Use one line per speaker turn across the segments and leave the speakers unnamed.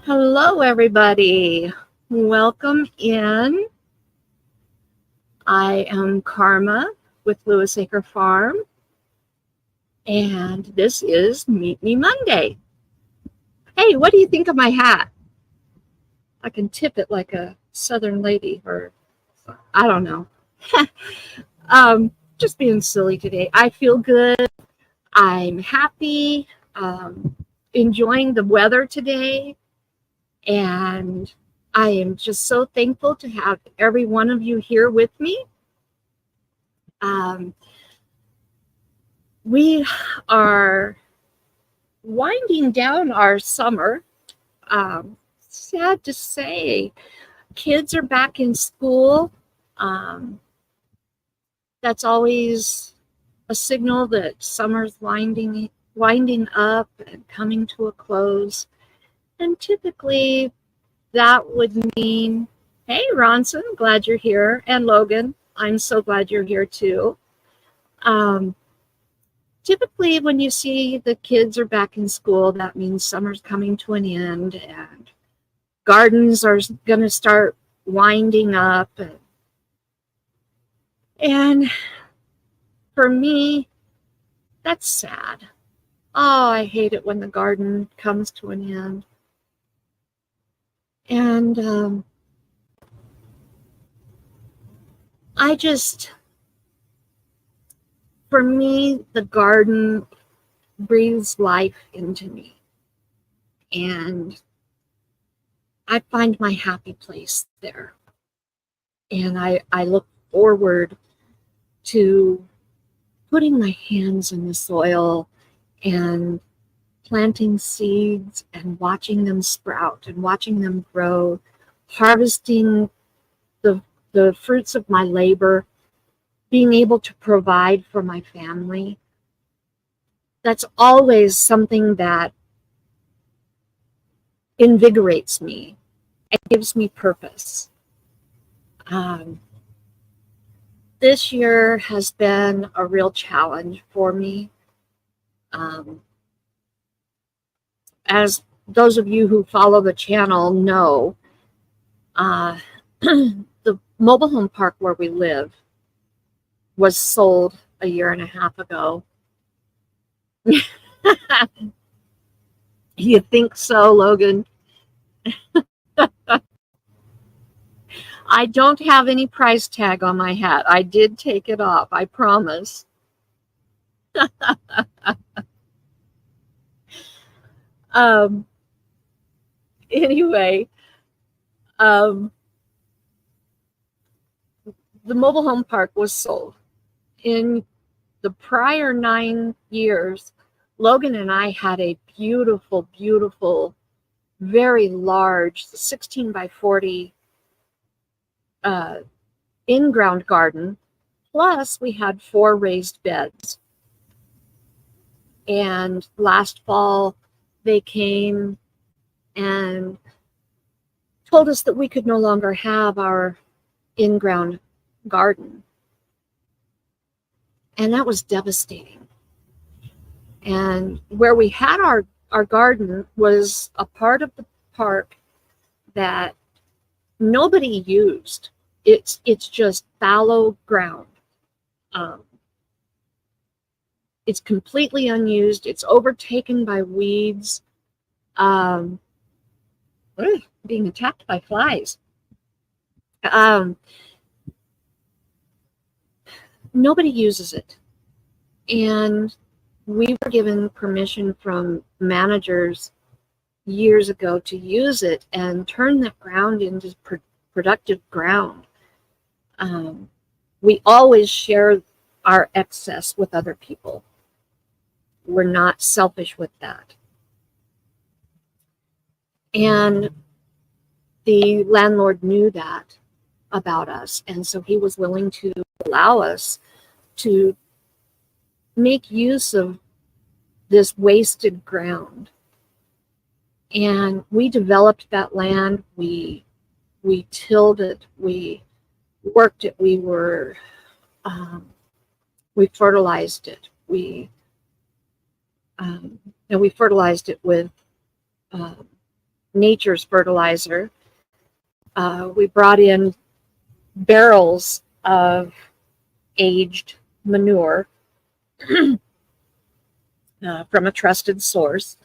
Hello, everybody. Welcome in. I am Karma with Lewis Acre Farm, and this is Meet Me Monday. Hey, what do you think of my hat? I can tip it like a Southern lady, or I don't know. Just being silly today. I feel good. I'm happy. Enjoying the weather today. And I am just so thankful to have every one of you here with me. We are winding down our summer. Sad to say, kids are back in school. That's always a signal that summer's winding up and coming to a close. And typically that would mean, hey, Ronson, glad you're here. And Logan, I'm so glad you're here too. Typically when you see the kids are back in school, that means summer's coming to an end and gardens are going to start winding up. And for me, that's sad. Oh, I hate it when the garden comes to an end. And for me, the garden breathes life into me. And I find my happy place there. And I look forward to putting my hands in the soil and planting seeds and watching them sprout and watching them grow, harvesting the fruits of my labor, being able to provide for my family. That's always something that invigorates me and gives me purpose. This year has been a real challenge for me. As those of you who follow the channel know, the mobile home park where we live was sold a year and a half ago. You think so, Logan? I don't have any price tag on my hat. I did take it off, I promise. Anyway, the mobile home park was sold. In the prior 9 years, Logan and I had a beautiful, beautiful, very large 16 by 40 in-ground garden. Plus, we had 4 raised beds. And last fall, they came and told us that we could no longer have our in-ground garden. And that was devastating. And where we had our garden was a part of the park that nobody used. It's just fallow ground. It's completely unused. It's overtaken by weeds. Being attacked by flies. Nobody uses it. And we were given permission from managers years ago to use it and turn that ground into productive ground. We always share our excess with other people. We're not selfish with that. And the landlord knew that about us, and so he was willing to allow us to make use of this wasted ground. And we developed that land. We tilled it. We worked it. We fertilized it. We fertilized it with nature's fertilizer. We brought in barrels of aged manure from a trusted source.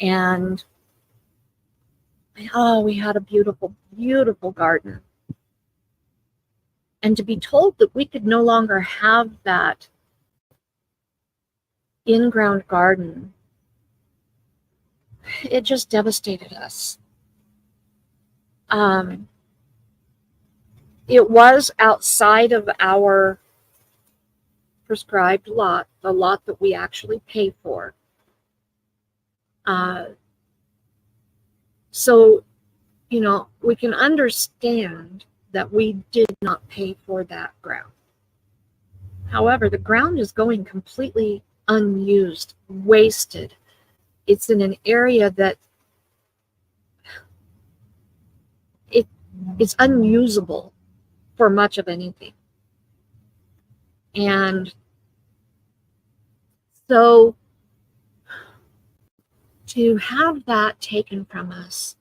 And we had a beautiful, beautiful garden. And to be told that we could no longer have that in-ground garden, it just devastated us. It was outside of our prescribed lot, the lot that we actually pay for. So, you know, we can understand that we did not pay for that ground. However, the ground is going completely unused, wasted. It's in an area that it's unusable for much of anything. And so to have that taken from us,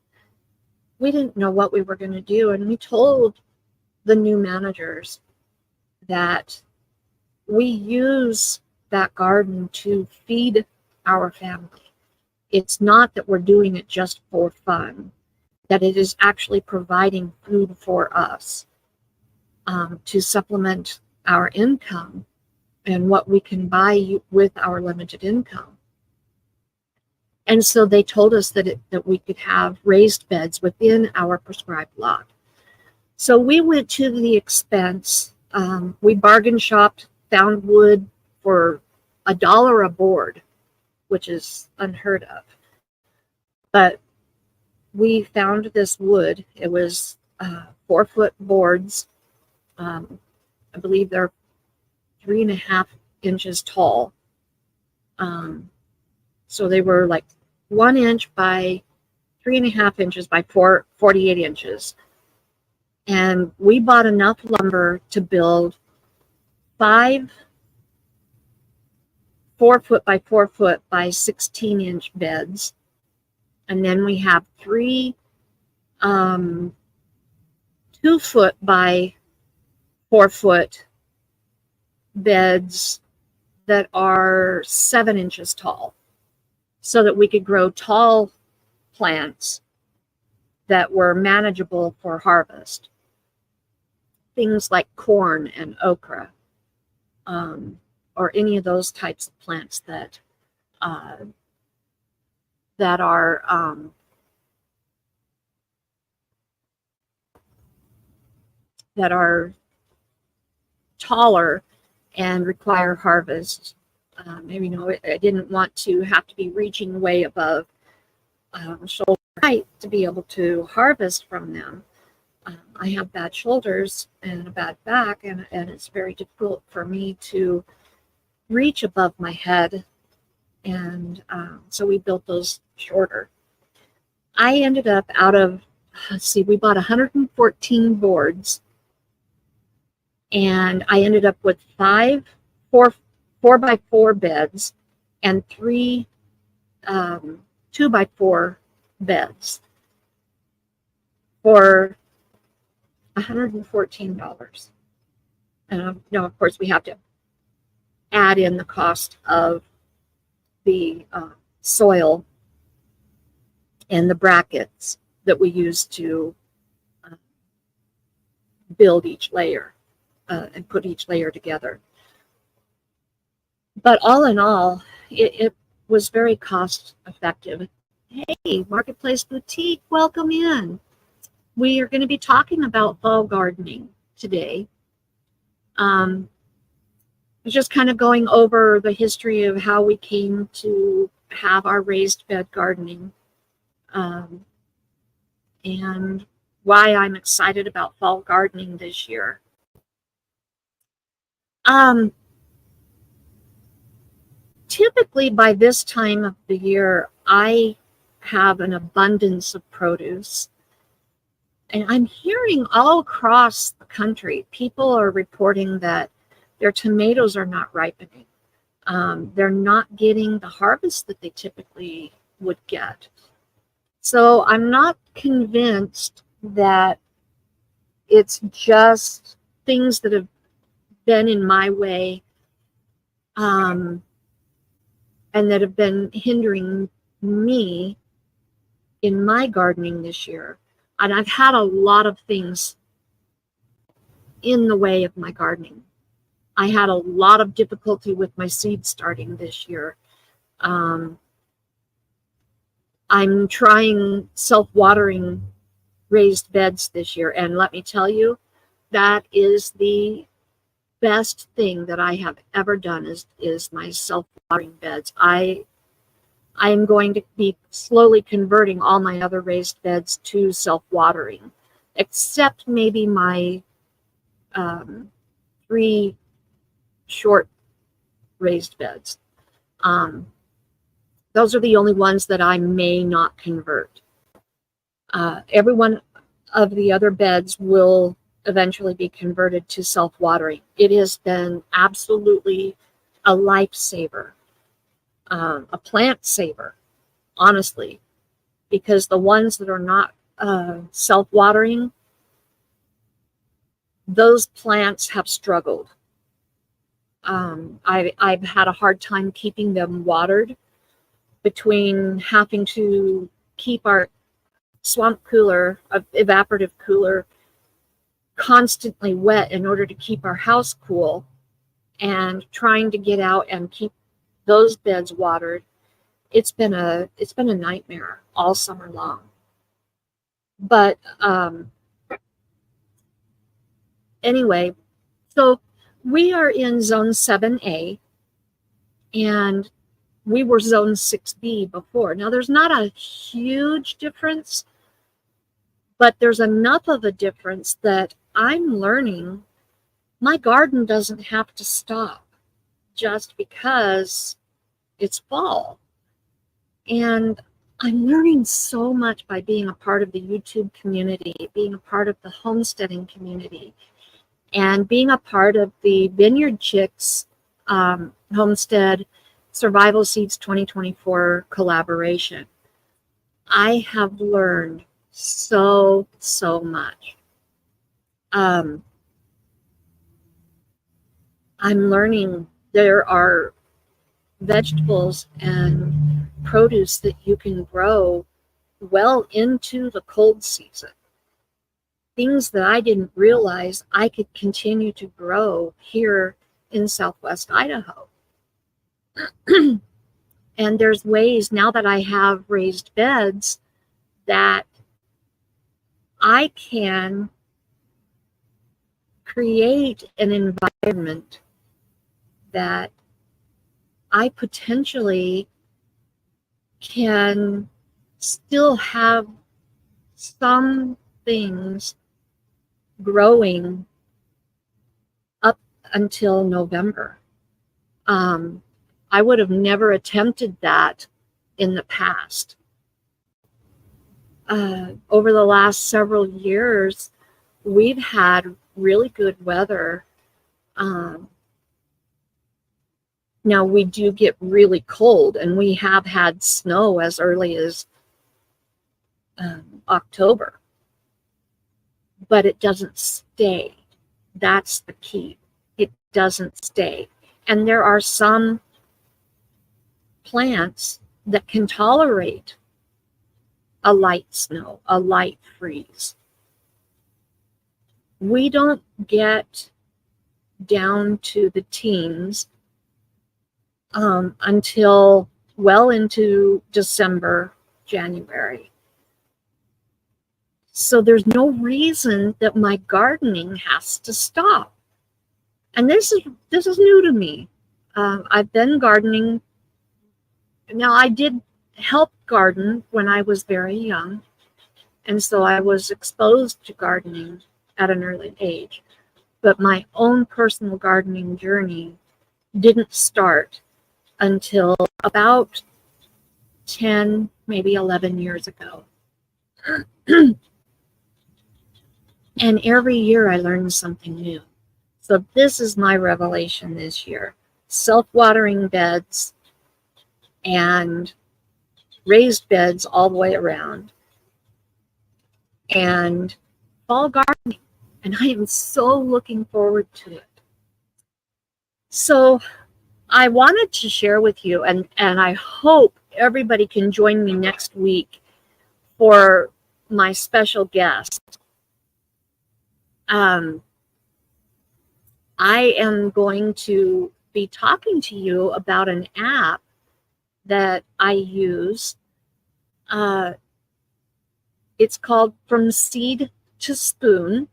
we didn't know what we were going to do. And we told the new managers that we use that garden to feed our family. It's not that we're doing it just for fun, that it is actually providing food for us to supplement our income and what we can buy with our limited income. And so they told us that we could have raised beds within our prescribed lot. So we went to the expense. We bargain shopped, found wood for $1 a board, which is unheard of. But we found this wood. It was 4-foot boards. I believe they're 3.5 inches tall. So they were like 1 inch by 3.5 inches by 48 inches. And we bought enough lumber to build 5 4-foot by 4-foot by 16-inch beds. And then we have 3 2-foot by 4-foot beds that are 7 inches tall, so that we could grow tall plants that were manageable for harvest. Things like corn and okra, or any of those types of plants that are taller and require harvest. Maybe, you know, I didn't want to have to be reaching way above shoulder height to be able to harvest from them. I have bad shoulders and a bad back, and it's very difficult for me to reach above my head. And so we built those shorter. I ended up we bought 114 boards, and I ended up with 5 4x4 beds and 3 2x4 beds for $114. And now, of course, we have to add in the cost of the soil and the brackets that we use to build each layer and put each layer together. But all in all, it was very cost effective. Hey, Marketplace Boutique, welcome in. We are going to be talking about fall gardening today. Just kind of going over the history of how we came to have our raised bed gardening, and why I'm excited about fall gardening this year. Typically by this time of the year, I have an abundance of produce. And I'm hearing all across the country, people are reporting that their tomatoes are not ripening. They're not getting the harvest that they typically would get. So I'm not convinced that it's just things that have been in my way and that have been hindering me in my gardening this year. And I've had a lot of things in the way of my gardening. I had a lot of difficulty with my seed starting this year. I'm trying self-watering raised beds this year, and let me tell you, that is the best thing that I have ever done is my self-watering beds. I am going to be slowly converting all my other raised beds to self-watering, except maybe my 3 short raised beds. Those are the only ones that I may not convert. Every one of the other beds will eventually be converted to self-watering. It has been absolutely a lifesaver, a plant saver, honestly, because the ones that are not self-watering, those plants have struggled. I've had a hard time keeping them watered, between having to keep our swamp cooler, evaporative cooler, constantly wet in order to keep our house cool, and trying to get out and keep those beds watered. It's been a nightmare all summer long. But anyway, so we are in zone 7A, and we were zone 6B before. Now, there's not a huge difference, but there's enough of a difference that I'm learning my garden doesn't have to stop just because it's fall. And I'm learning so much by being a part of the YouTube community, being a part of the homesteading community, and being a part of the Vineyard Chicks Homestead Survival Seeds 2024 collaboration. I have learned so much. I'm learning there are vegetables and produce that you can grow well into the cold season. Things that I didn't realize I could continue to grow here in Southwest Idaho. And there's ways, now that I have raised beds, that I can create an environment that I potentially can still have some things growing up until November. I would have never attempted that in the past. Over the last several years, we've had really good weather. Now we do get really cold, and we have had snow as early as October, but it doesn't stay. That's the key. It doesn't stay. And there are some plants that can tolerate a light snow, a light freeze. We don't get down to the teens until well into December, January. So there's no reason that my gardening has to stop. And this is new to me. I've been gardening. Now, I did help garden when I was very young, and so I was exposed to gardening at an early age. But my own personal gardening journey didn't start until about 10, maybe 11 years ago. And every year I learned something new. So this is my revelation this year. Self-watering beds and raised beds all the way around, and fall gardening. And I am so looking forward to it. So I wanted to share with you, and I hope everybody can join me next week for my special guest. I am going to be talking to you about an app that I use. It's called From Seed to Spoon,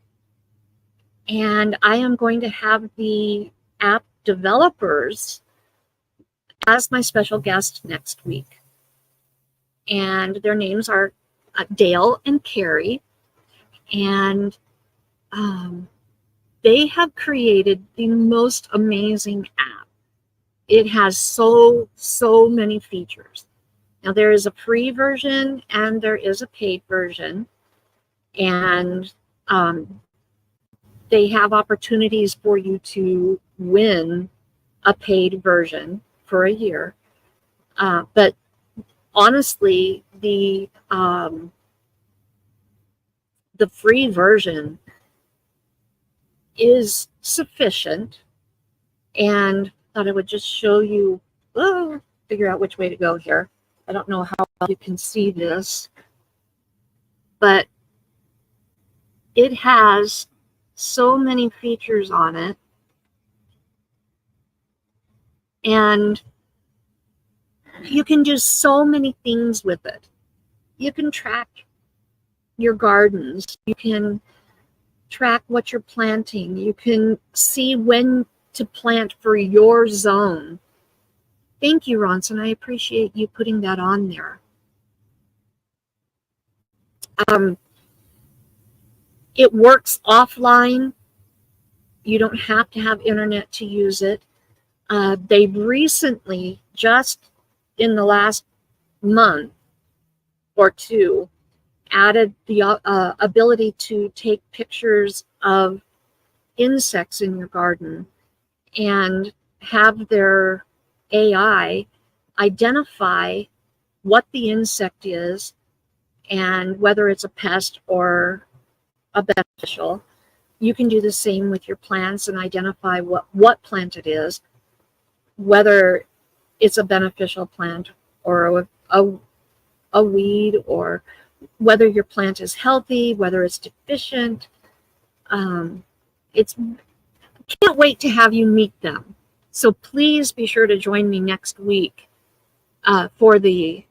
and I am going to have the app developers as my special guest next week. And their names are Dale and Carrie, and they have created the most amazing app. It has so many features. Now, there is a free version and there is a paid version, and they have opportunities for you to win a paid version for a year. But honestly, the free version is sufficient, and thought I would just show you, figure out which way to go here. I don't know how well you can see this, but it has so many features on it, and you can do so many things with it. You can track your gardens. You can track what you're planting. You can see when to plant for your zone. Thank you, Ronson. I appreciate you putting that on there. It works offline. You don't have to have internet to use it. They've recently, just in the last month or two, added the ability to take pictures of insects in your garden and have their AI identify what the insect is and whether it's a pest or a beneficial. You can do the same with your plants and identify what plant it is, whether it's a beneficial plant or a weed, or whether your plant is healthy, whether it's deficient. Can't wait to have you meet them. So please be sure to join me next week for the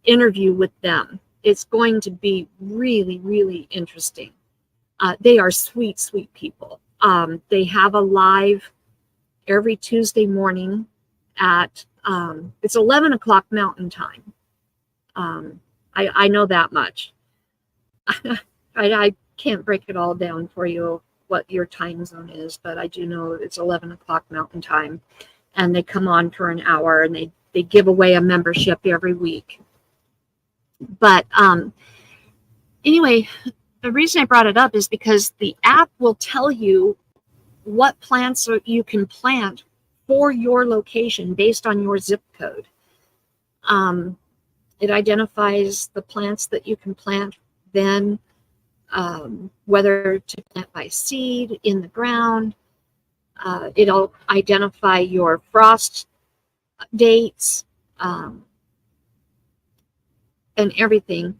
interview with them. It's going to be really interesting. They are sweet people. They have a live every Tuesday morning at it's 11 o'clock Mountain Time. I know that much. I can't break it all down for you what your time zone is, but I do know it's 11 o'clock Mountain Time, and they come on for an hour, and they give away a membership every week. But anyway, the reason I brought it up is because the app will tell you what plants you can plant for your location based on your zip code. It identifies the plants that you can plant then, whether to plant by seed in the ground. It'll identify your frost dates and everything.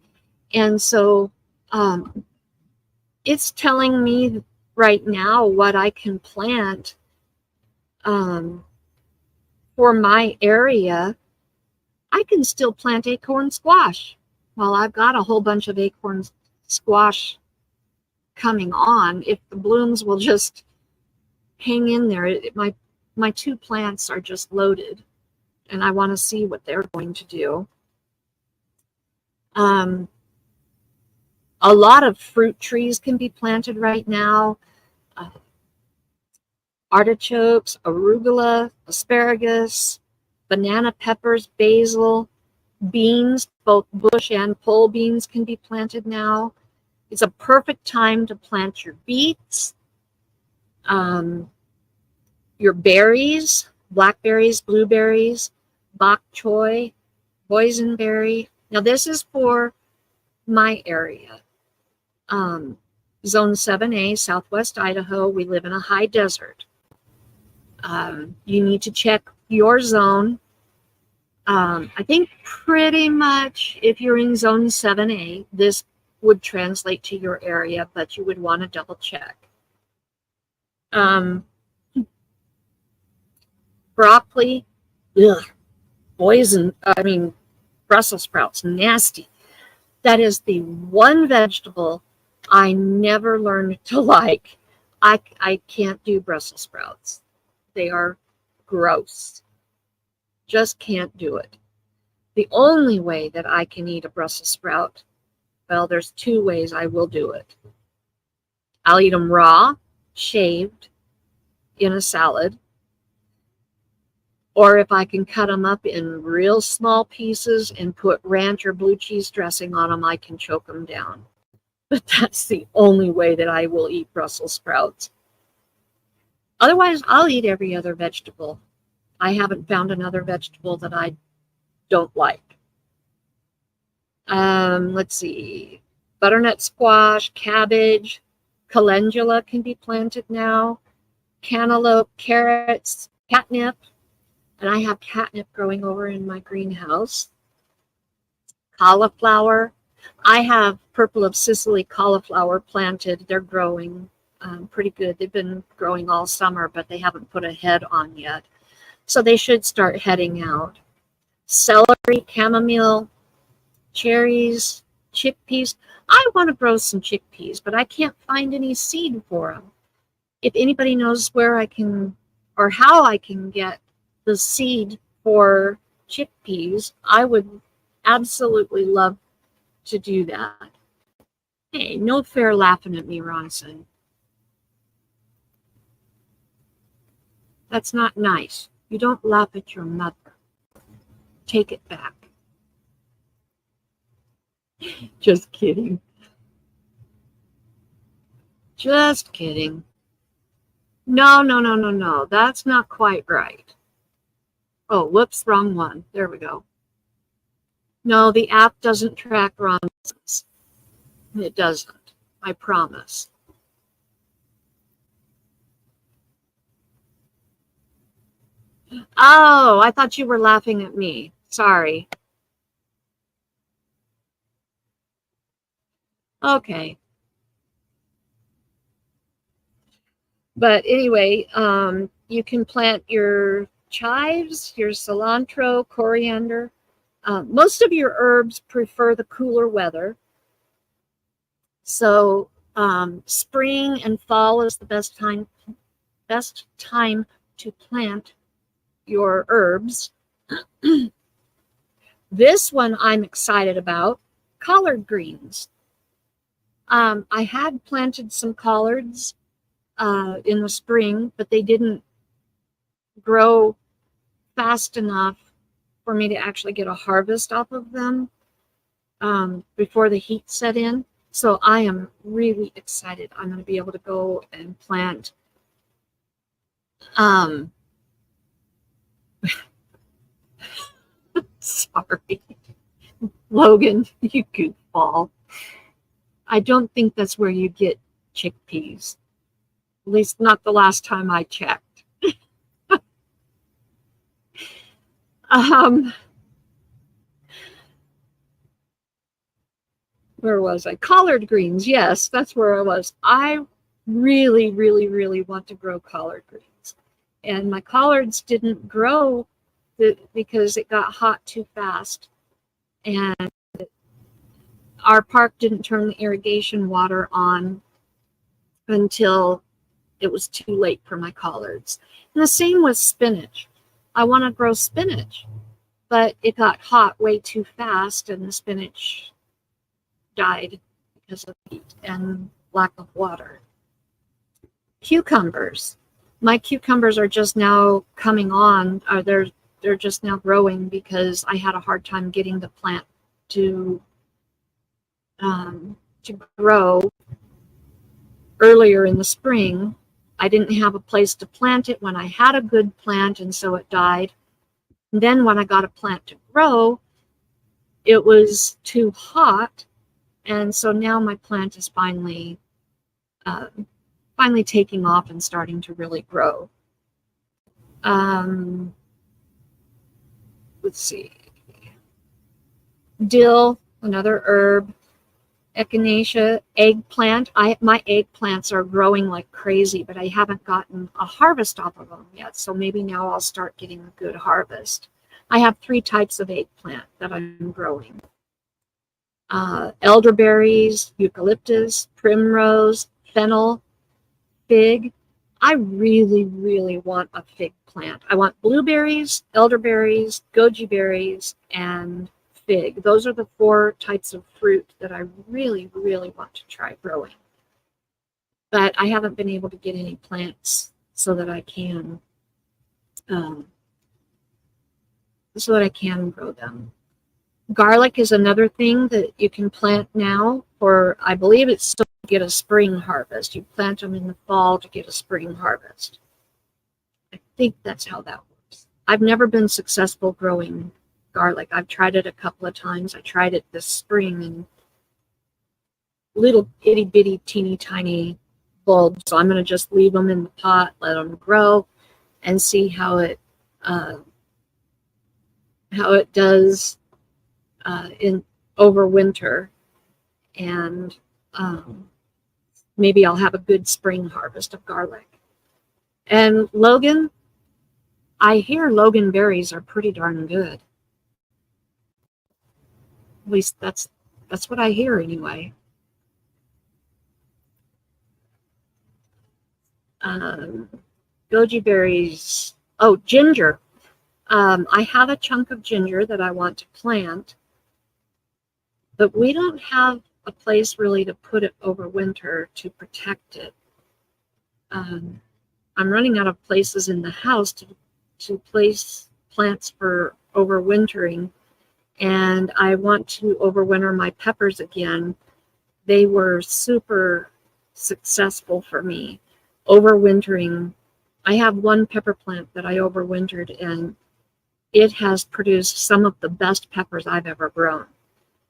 And so it's telling me right now what I can plant for my area. I can still plant acorn squash. Well, I've got a whole bunch of acorn squash coming on. If the blooms will just hang in there, my two plants are just loaded, and I want to see what they're going to do. A lot of fruit trees can be planted right now. Artichokes, arugula, asparagus, banana peppers, basil, beans, both bush and pole beans can be planted now. It's a perfect time to plant your beets, your berries, blackberries, blueberries, bok choy, boysenberry, Now this is for my area. Zone 7A, Southwest Idaho. We live in a high desert. You need to check your zone. I think pretty much if you're in Zone 7A, this would translate to your area, but you would want to double check. Broccoli, ugh, poison, Brussels sprouts, nasty. That is the one vegetable I never learned to like. I can't do Brussels sprouts. They are gross. Just can't do it. The only way that I can eat a Brussels sprout, well, there's two ways I will do it. I'll eat them raw, shaved, in a salad. Or if I can cut them up in real small pieces and put ranch or blue cheese dressing on them, I can choke them down. But that's the only way that I will eat Brussels sprouts. Otherwise, I'll eat every other vegetable. I haven't found another vegetable that I don't like. Let's see. Butternut squash, cabbage, calendula can be planted now. Cantaloupe, carrots, catnip. And I have catnip growing over in my greenhouse. Cauliflower. I have purple of Sicily cauliflower planted. They're growing pretty good. They've been growing all summer, but they haven't put a head on yet. So they should start heading out. Celery, chamomile, cherries, chickpeas. I want to grow some chickpeas, but I can't find any seed for them. If anybody knows where I can or how I can get the seed for chickpeas, I would absolutely love to do that. Hey, no fair laughing at me, Ronson. That's not nice. You don't laugh at your mother. Take it back. Just kidding. Just kidding. No. That's not quite right. Oh, whoops, wrong one. There we go. No, the app doesn't track Ronsons. It doesn't. I promise. Oh, I thought you were laughing at me. Sorry. Okay. But anyway, you can plant your chives, your cilantro, coriander. Most of your herbs prefer the cooler weather. So spring and fall is the best time to plant your herbs. This one I'm excited about, collard greens. I had planted some collards in the spring, but they didn't grow fast enough for me to actually get a harvest off of them before the heat set in. So I am really excited. I'm going to be able to go and plant sorry, Logan, you goofball. I don't think that's where you get chickpeas. At least not the last time I checked. Where was I? Collard greens. Yes, that's where I was. I really want to grow collard greens. And my collards didn't grow because it got hot too fast. And our park didn't turn the irrigation water on until it was too late for my collards. And the same with spinach. I want to grow spinach, but it got hot way too fast and the spinach died because of heat and lack of water. Cucumbers. My cucumbers are just now coming on. They're just now growing because I had a hard time getting the plant to grow earlier in the spring. I didn't have a place to plant it when I had a good plant, and so it died. And then when I got a plant to grow, it was too hot, and so now my plant is finally taking off and starting to really grow. Let's see. Dill, another herb. Echinacea, eggplant. My eggplants are growing like crazy, but I haven't gotten a harvest off of them yet. So maybe now I'll start getting a good harvest. I have 3 types of eggplant that I'm growing. Elderberries, eucalyptus, primrose, fennel, fig. I really, really want a fig plant. I want blueberries, elderberries, goji berries, and fig. Those are the 4 types of fruit that I really, really want to try growing. But I haven't been able to get any plants so that I can grow them. Garlic is another thing that you can plant now for, I believe it's still to get a spring harvest. You plant them in the fall to get a spring harvest. I think that's how that works. I've never been successful growing garlic. I've tried it a couple of times. I tried it this spring in little itty bitty teeny tiny bulbs. So I'm going to just leave them in the pot, let them grow, and see how it does in over winter, and maybe I'll have a good spring harvest of garlic. And Logan, I hear Logan berries are pretty darn good. At least that's what I hear anyway. Goji berries. Oh, ginger. I have a chunk of ginger that I want to plant, but we don't have a place really to put it over winter to protect it. I'm running out of places in the house to place plants for overwintering, and I want to overwinter my peppers again. They were super successful for me. Overwintering, I have 1 pepper plant that I overwintered, and it has produced some of the best peppers I've ever grown.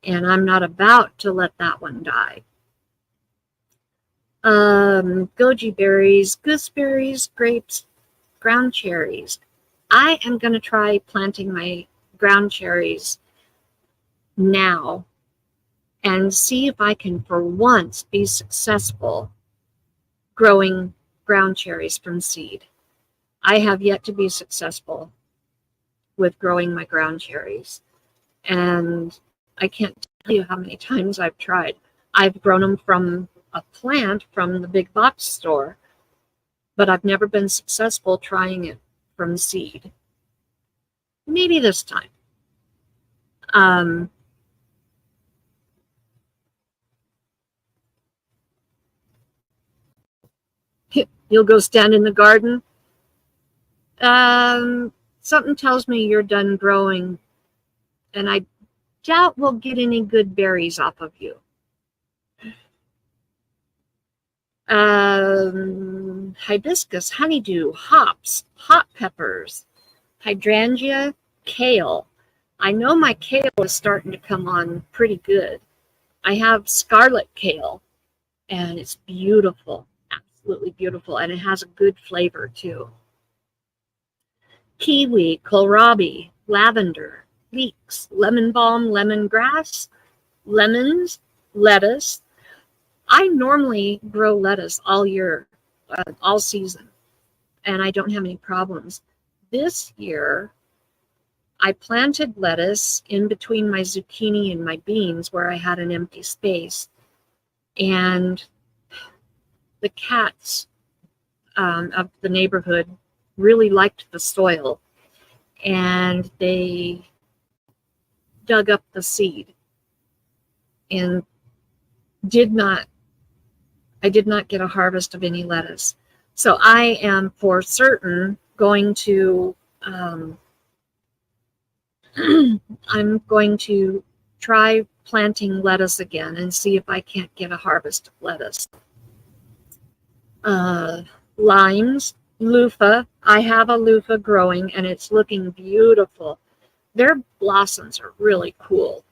And I'm not about to let that one die. Goji berries, gooseberries, grapes, ground cherries. I am going to try planting my ground cherries now and see if I can for once be successful growing ground cherries from seed. I have yet to be successful with growing my ground cherries, and I can't tell you how many times I've tried. I've grown them from a plant from the big box store, but I've never been successful trying it from seed. Maybe this time. You'll go stand in the garden. Something tells me you're done growing, and I doubt we'll get any good berries off of you. Hibiscus, honeydew, hops, hot peppers, hydrangea, kale. I know my kale is starting to come on pretty good. I have scarlet kale, and it's beautiful, absolutely beautiful, and it has a good flavor too. Kiwi, kohlrabi, lavender, leeks, lemon balm, lemongrass, lemons, lettuce. I normally grow lettuce all year, all season, and I don't have any problems. This year, I planted lettuce in between my zucchini and my beans where I had an empty space, and the cats of the neighborhood really liked the soil, and they dug up the seed, and I did not get a harvest of any lettuce. So I am for certain going to I'm going to try planting lettuce again and see if I can't get a harvest of lettuce. Limes, loofah. I have a loofah growing, and it's looking beautiful. Their blossoms are really cool.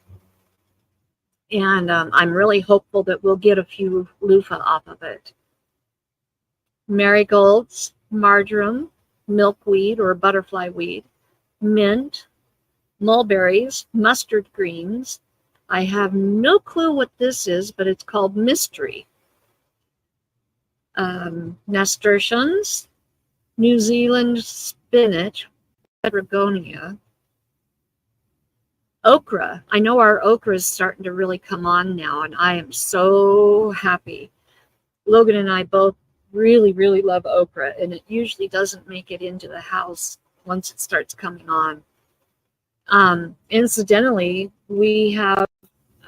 And I'm really hopeful that we'll get a few loofah off of it. Marigolds, marjoram, milkweed or butterfly weed, mint, mulberries, mustard greens. I have no clue what this is, but it's called mystery. Nasturtiums, New Zealand spinach, pelargonia, okra. I know our okra is starting to really come on now, and I am so happy. Logan and I both really, really love okra, and it usually doesn't make it into the house once it starts coming on. Incidentally, we have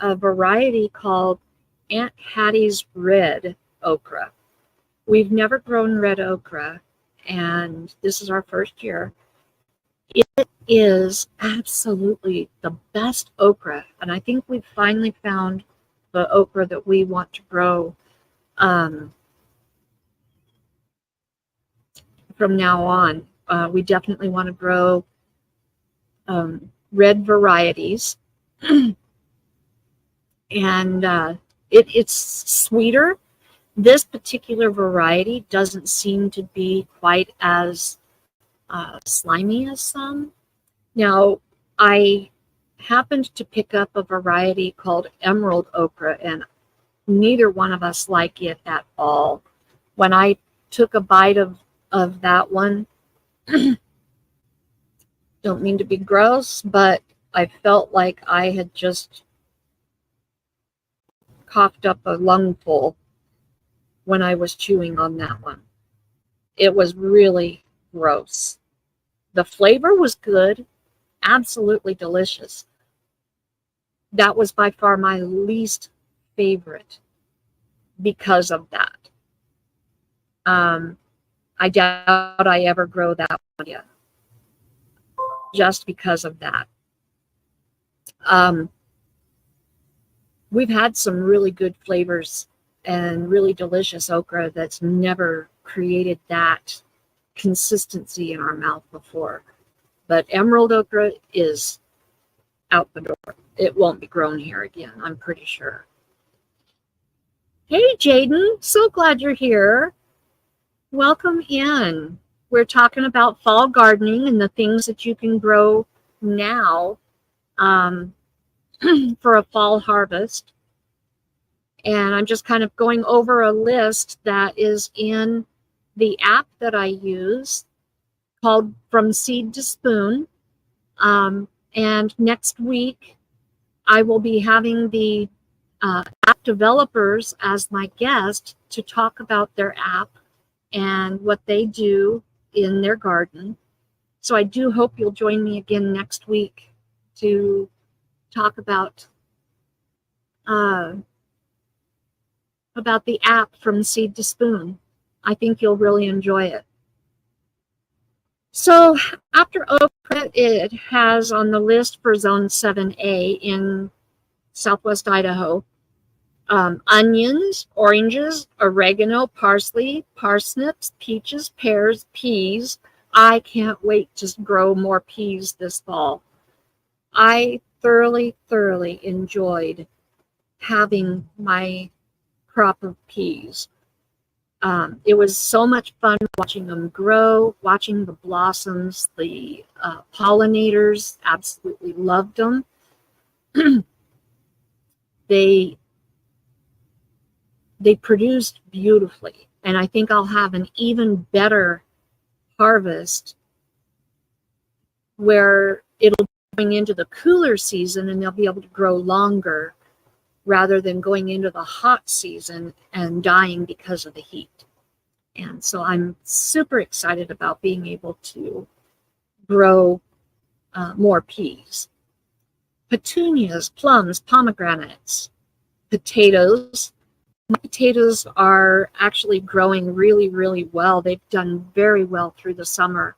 a variety called Aunt Hattie's red okra. We've never grown red okra, and this is our first year. It is absolutely the best okra, and I think we've finally found the okra that we want to grow from now on. We definitely want to grow red varieties, and it's sweeter. This particular variety doesn't seem to be quite as slimy as some. Now, I happened to pick up a variety called emerald okra, and neither one of us like it at all. When I took a bite of that one, don't mean to be gross, but I felt like I had just coughed up a lungful when I was chewing on that one. It was really gross. The flavor was good, absolutely delicious. That was by far my least favorite because of that. I doubt I ever grow that one yet, just because of that. We've had some really good flavors and really delicious okra that's never created that consistency in our mouth before. But emerald okra is out the door. It won't be grown here again, I'm pretty sure. Hey, Jaden, so glad you're here. Welcome in. We're talking about fall gardening and the things that you can grow now for a fall harvest. And I'm just kind of going over a list that is in the app that I use called From Seed to Spoon. And next week, I will be having the app developers as my guest to talk about their app and what they do in their garden. So I do hope you'll join me again next week to talk about the app From Seed to Spoon. I think you'll really enjoy it. So after okra, it has on the list for Zone 7A in Southwest Idaho, onions, oranges, oregano, parsley, parsnips, peaches, pears, peas. I can't wait to grow more peas this fall. I thoroughly enjoyed having my crop of peas. It was so much fun watching them grow, watching the blossoms. The pollinators absolutely loved them. They produced beautifully, and I think I'll have an even better harvest where it'll be going into the cooler season and they'll be able to grow longer rather than going into the hot season and dying because of the heat. And so I'm super excited about being able to grow more peas. Petunias, plums, pomegranates, potatoes. My potatoes are actually growing really well. They've done very well through the summer,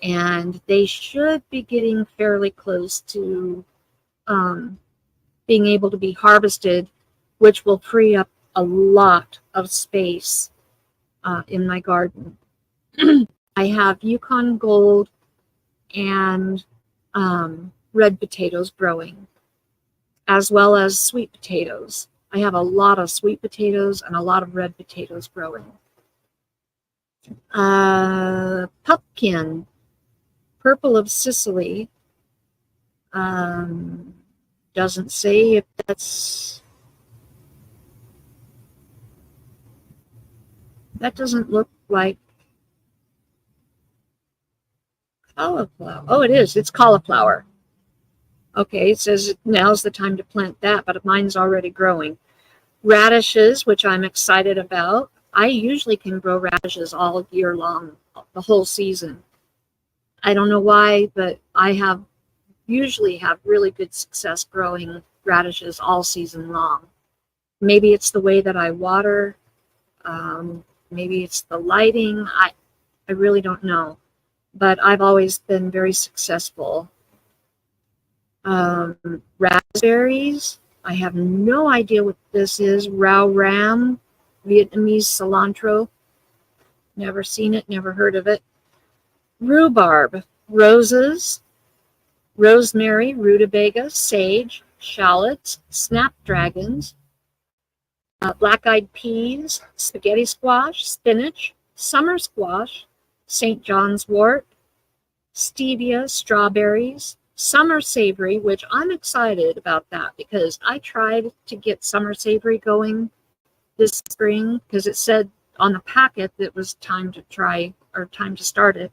and they should be getting fairly close to being able to be harvested, which will free up a lot of space in my garden. I have Yukon Gold and red potatoes growing. as well as sweet potatoes. I have a lot of sweet potatoes and a lot of red potatoes growing. Pumpkin, purple of Sicily. Doesn't say if that doesn't look like cauliflower. Oh, it is. It's cauliflower. Okay, it says now's the time to plant that, but mine's already growing. Radishes, which I'm excited about. I usually can grow radishes all year long, the whole season. I don't know why, but I usually have really good success growing radishes all season long. Maybe it's the way that I water. Maybe it's the lighting. I really don't know. But I've always been very successful. Raspberries. I have no idea what this is. Rau Ram, Vietnamese cilantro. Never seen it, never heard of it. Rhubarb. Roses. Rosemary, rutabaga, sage, shallots, snapdragons, black-eyed peas, spaghetti squash, spinach, summer squash, St. John's wort, stevia, strawberries, summer savory, which I'm excited about that because I tried to get summer savory going this spring because it said on the packet that it was time to try or time to start it.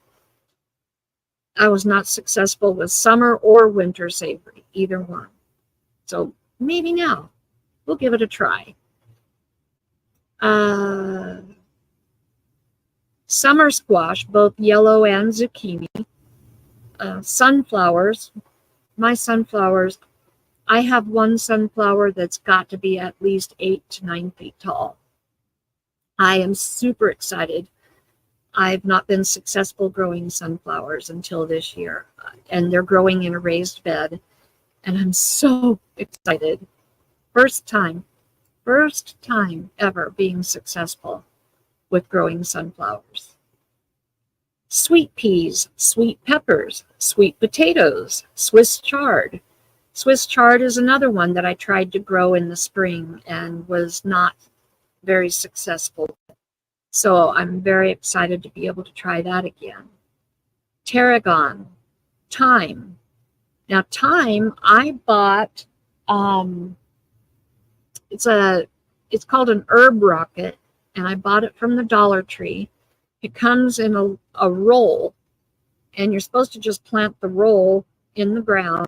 I was not successful with summer or winter savory, either one. So maybe now we'll give it a try. Summer squash, both yellow and zucchini. Sunflowers. My sunflowers, I have one sunflower that's got to be at least 8 to 9 feet tall. I am super excited. I've not been successful growing sunflowers until this year, and they're growing in a raised bed, and I'm so excited. First time ever being successful with growing sunflowers. Sweet peas, sweet peppers, sweet potatoes, Swiss chard. Swiss chard is another one that I tried to grow in the spring and was not very successful. So I'm very excited to be able to try that again. Tarragon, thyme. Now thyme, I bought, it's called an herb rocket, and I bought it from the Dollar Tree. It comes in a roll, and you're supposed to just plant the roll in the ground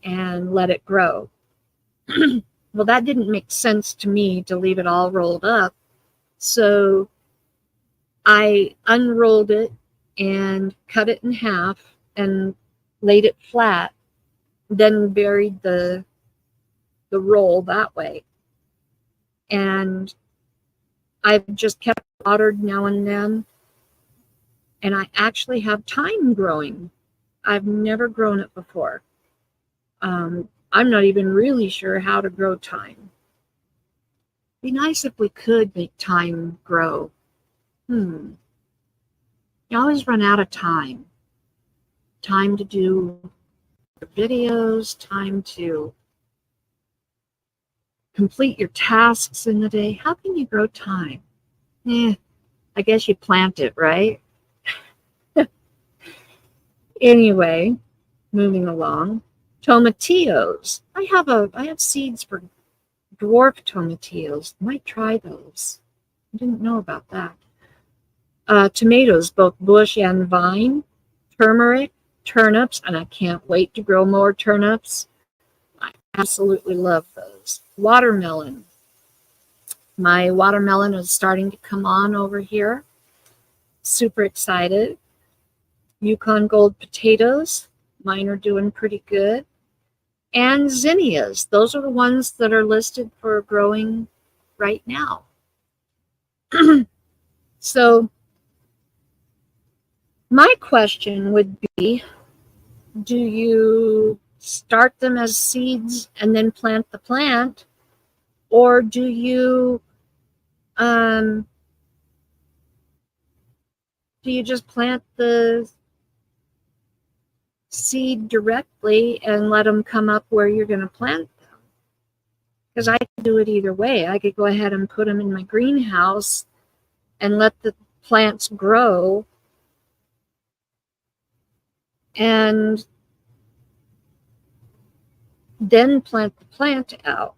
and let it grow. Well, that didn't make sense to me to leave it all rolled up. So I unrolled it and cut it in half and laid it flat, then buried the roll that way. And I've just kept watered now and then. And I actually have thyme growing. I've never grown it before. I'm not even really sure how to grow thyme. Be nice if we could make thyme grow. You always run out of time. Time to do videos, time to complete your tasks in the day. How can you grow thyme? I guess you plant it, right? Anyway, moving along. Tomatillos. I have seeds for dwarf tomatillos. Might try those. I didn't know about that. Tomatoes, both bush and vine. Turmeric, turnips, and I can't wait to grow more turnips. I absolutely love those. Watermelon. My watermelon is starting to come on over here. Super excited. Yukon Gold potatoes. Mine are doing pretty good. And zinnias. Those are the ones that are listed for growing right now. So my question would be, do you start them as seeds and then plant the plant? Or do you just plant the seed directly and let them come up where you're going to plant them? Because I could do it either way. I could go ahead and put them in my greenhouse and let the plants grow and then plant the plant out.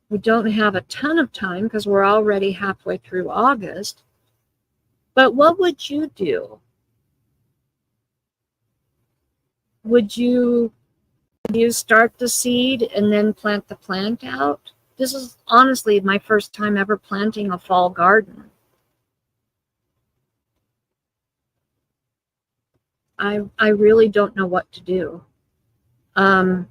We don't have a ton of time because we're already halfway through August. But what would you do? Would you start the seed and then plant the plant out? This is honestly my first time ever planting a fall garden. I really don't know what to do. I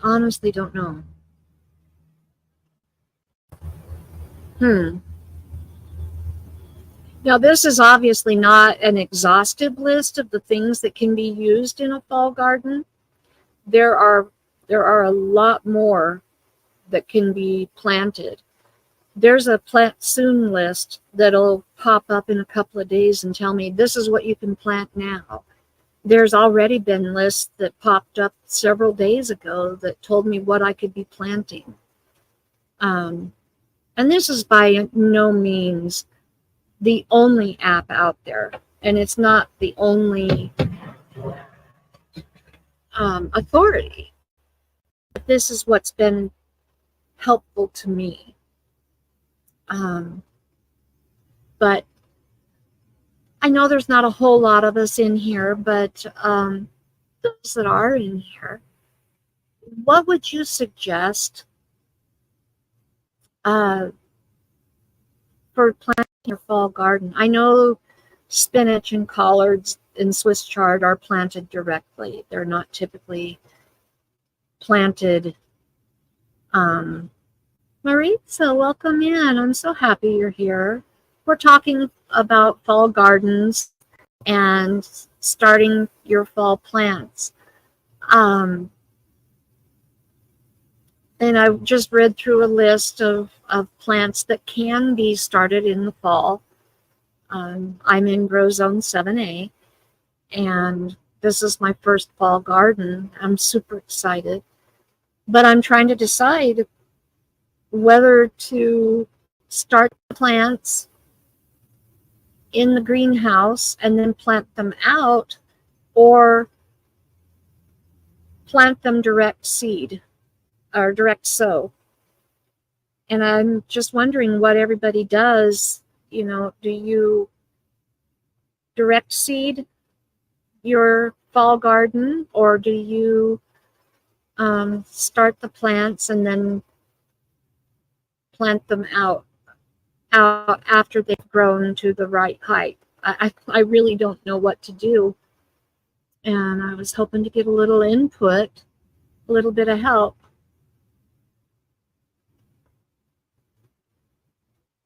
honestly don't know. Now, this is obviously not an exhaustive list of the things that can be used in a fall garden. There are a lot more that can be planted. There's a plant soon list that'll pop up in a couple of days and tell me this is what you can plant now. There's already been lists that popped up several days ago that told me what I could be planting. And this is by no means the only app out there, and it's not the only authority. But this is what's been helpful to me. But I know there's not a whole lot of us in here, but those that are in here, what would you suggest for planting your fall garden? I know spinach and collards in Swiss chard are planted directly. They're not typically planted. Maritza, welcome in. I'm so happy you're here. We're talking about fall gardens and starting your fall plants. And I just read through a list of plants that can be started in the fall. I'm in Grow Zone 7A, and this is my first fall garden. I'm super excited. But I'm trying to decide whether to start the plants in the greenhouse and then plant them out, or plant them direct seed or direct sow. And I'm just wondering what everybody does. You know, do you direct seed your fall garden, or do you start the plants and then plant them out after they've grown to the right height? I really don't know what to do, and I was hoping to get a little input, a little bit of help.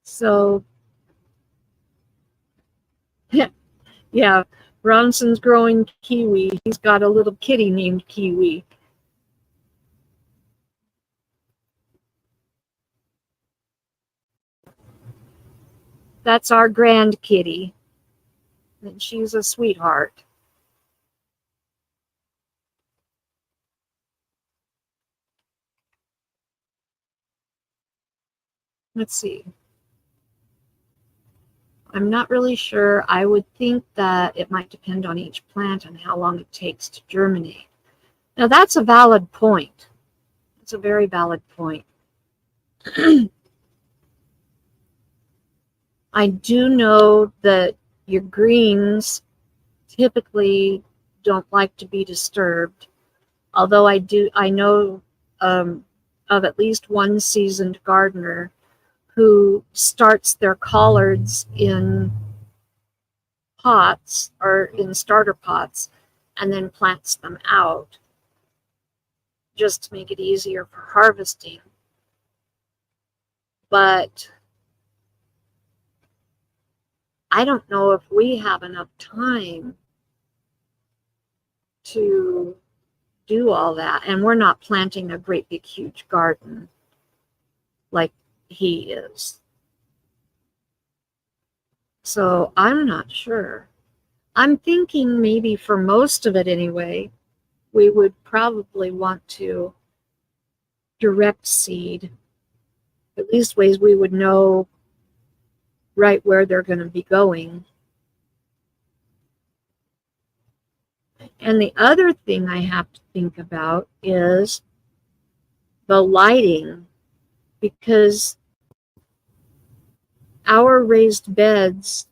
So yeah, Ronson's growing kiwi. He's got a little kitty named Kiwi. That's our grand kitty, and she's a sweetheart. Let's see. I'm not really sure. I would think that it might depend on each plant and how long it takes to germinate. Now, that's a valid point. It's a very valid point. I do know that your greens typically don't like to be disturbed, although I know of at least one seasoned gardener who starts their collards in pots or in starter pots and then plants them out just to make it easier for harvesting. But I don't know if we have enough time to do all that. And we're not planting a great big huge garden like he is. So I'm not sure. I'm thinking maybe for most of it anyway, we would probably want to direct seed, at least ways we would know right where they're going to be going. And the other thing I have to think about is the lighting, because our raised beds,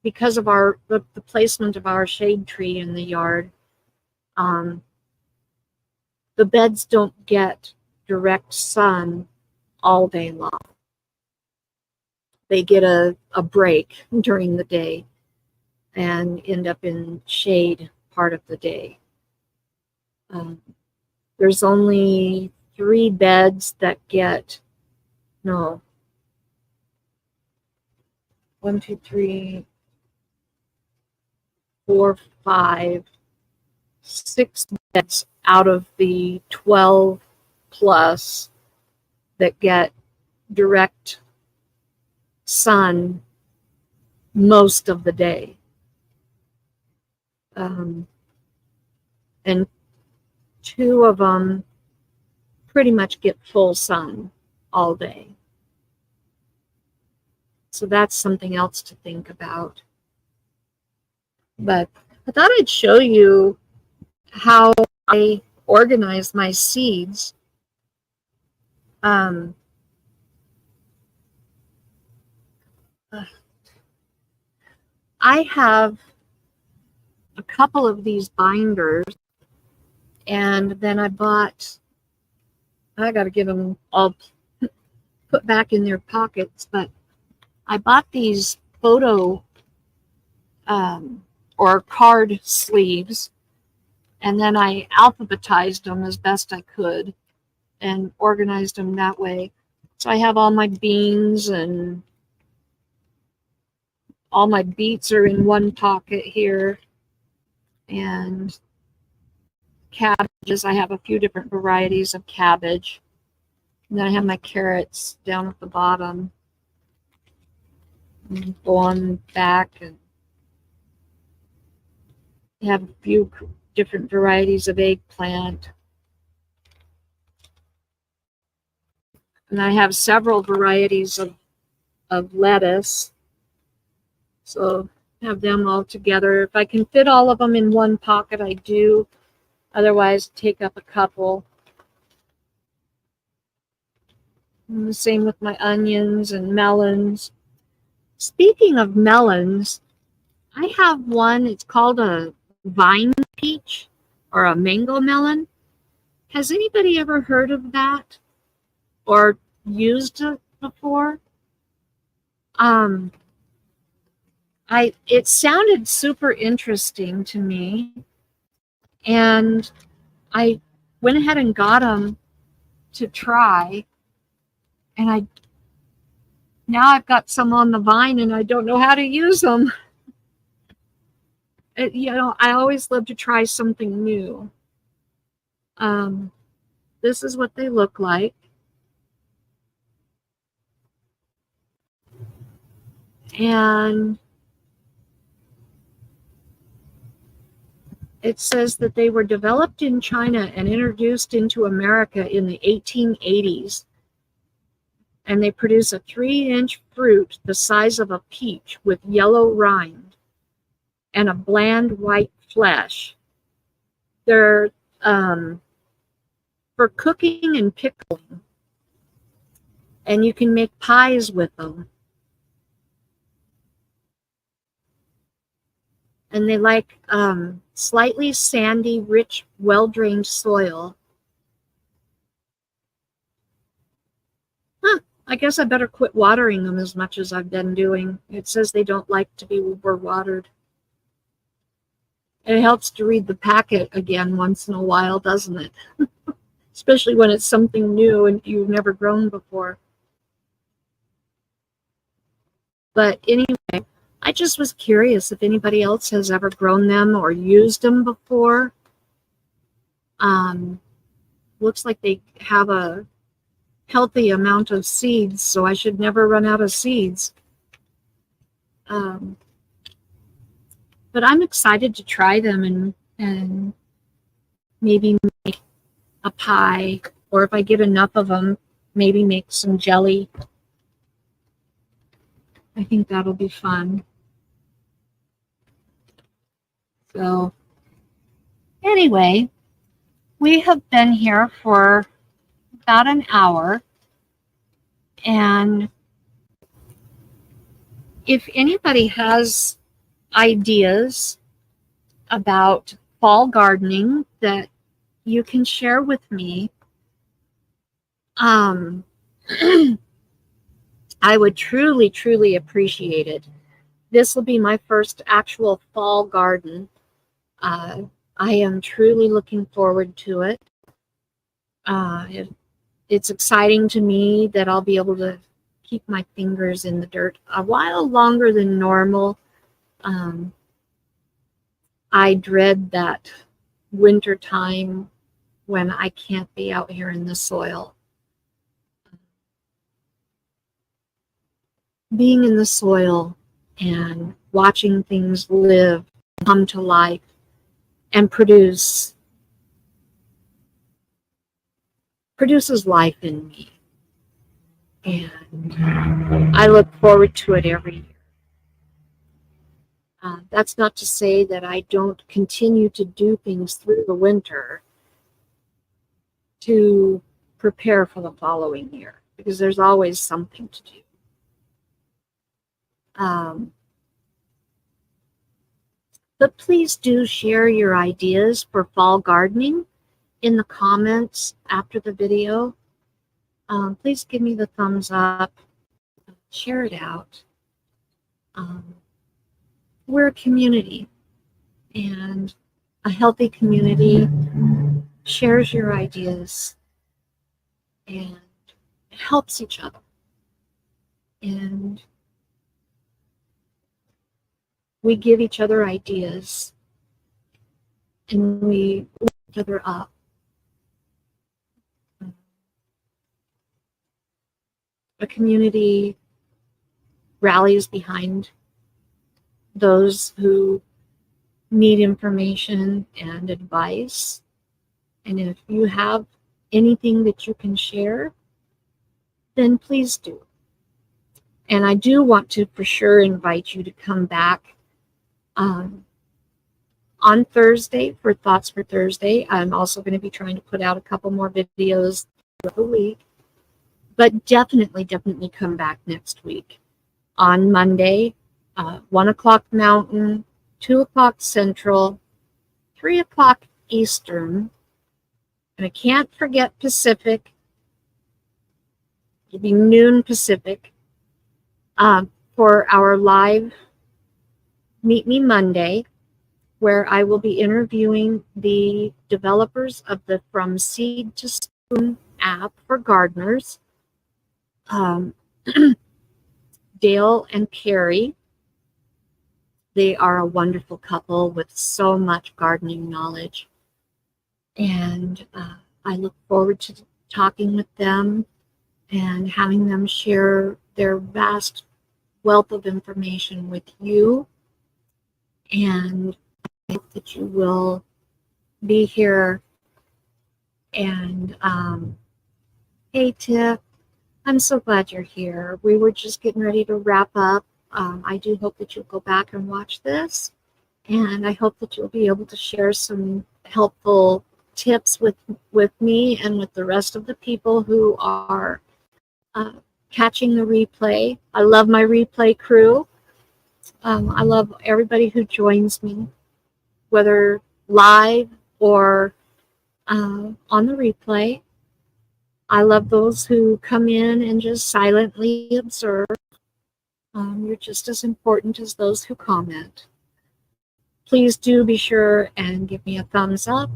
because of the placement of our shade tree in the yard, the beds don't get direct sun all day long. They get a break during the day and end up in shade part of the day. There's only 3 beds that get, no, 1, 2, 3, 4, 5, 6 beds out of the 12 plus that get direct sun most of the day. And 2 of them pretty much get full sun all day. So that's something else to think about. But I thought I'd show you how I organize my seeds. I have a couple of these binders, and then I got to get them all put back in their pockets, but I bought these photo or card sleeves, and then I alphabetized them as best I could and organized them that way. So I have all my beans, and all my beets are in one pocket here, and cabbages, I have a few different varieties of cabbage. And then I have my carrots down at the bottom. And go on back, and I have a few different varieties of eggplant. And I have several varieties of lettuce. So have them all together. If I can fit all of them in one pocket, I do. Otherwise, take up a couple. And the same with my onions and melons. Speaking of melons, I have one. It's called a vine peach or a mango melon. Has anybody ever heard of that or used it before? It sounded super interesting to me, and I went ahead and got them to try, and now I've got some on the vine, and I don't know how to use them. I always love to try something new. This is what they look like. And it says that they were developed in China and introduced into America in the 1880s. And they produce a 3-inch fruit the size of a peach with yellow rind and a bland white flesh. They're for cooking and pickling. And you can make pies with them. And they like slightly sandy, rich, well-drained soil. I guess I better quit watering them as much as I've been doing. It says they don't like to be overwatered. It helps to read the packet again once in a while, doesn't it? Especially when it's something new and you've never grown before. But anyway, I just was curious if anybody else has ever grown them or used them before. Looks like they have a healthy amount of seeds, so I should never run out of seeds. But I'm excited to try them and maybe make a pie, or if I get enough of them, maybe make some jelly. I think that'll be fun. So anyway, we have been here for about an hour, and if anybody has ideas about fall gardening that you can share with me, I would truly, truly appreciate it. This will be my first actual fall garden. I am truly looking forward to it. It's exciting to me that I'll be able to keep my fingers in the dirt a while longer than normal. I dread that winter time when I can't be out here in the soil. Being in the soil and watching things live, come to life, and produces life in me. And I look forward to it every year. That's not to say that I don't continue to do things through the winter to prepare for the following year, because there's always something to do. But please do share your ideas for fall gardening in the comments after the video. Please give me the thumbs up, share it out. We're a community, and a healthy community shares your ideas and helps each other. And we give each other ideas, and we lift each other up. A community rallies behind those who need information and advice. And if you have anything that you can share, then please do. And I do want to for sure invite you to come back on Thursday for Thoughts for Thursday. I'm also going to be trying to put out a couple more videos throughout the week. But definitely come back next week on Monday, 1 o'clock Mountain, 2 o'clock Central, 3 o'clock Eastern, and I can't forget Pacific. It'll be noon Pacific for our live Meet Me Monday, where I will be interviewing the developers of the From Seed to Spoon app for gardeners. Dale and Carrie. They are a wonderful couple with so much gardening knowledge, and I look forward to talking with them and having them share their vast wealth of information with you. And I hope that you will be here. And hey Tiff, I'm so glad you're here. We were just getting ready to wrap up. I do hope that you'll go back and watch this, and I hope that you'll be able to share some helpful tips with me and with the rest of the people who are catching the replay. I love my replay crew. I love everybody who joins me, whether live or on the replay. I love those who come in and just silently observe. You're just as important as those who comment. Please do be sure and give me a thumbs up.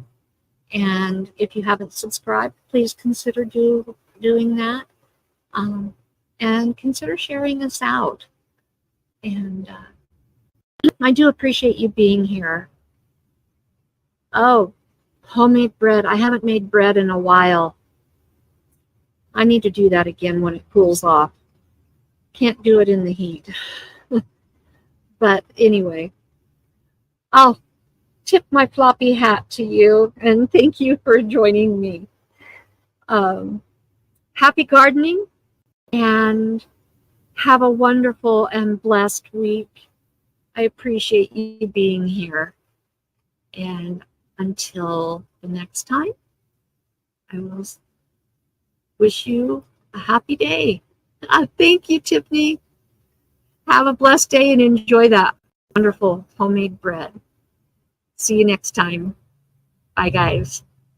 And if you haven't subscribed, please consider doing that. And consider sharing us out. And I do appreciate you being here. Oh, homemade bread. I haven't made bread in a while. I need to do that again when it cools off. Can't do it in the heat. But anyway, I'll tip my floppy hat to you, and thank you for joining me. Happy gardening, and have a wonderful and blessed week. I appreciate you being here. And until the next time, I will wish you a happy day. Thank you, Tiffany. Have a blessed day and enjoy that wonderful homemade bread. See you next time. Bye, guys.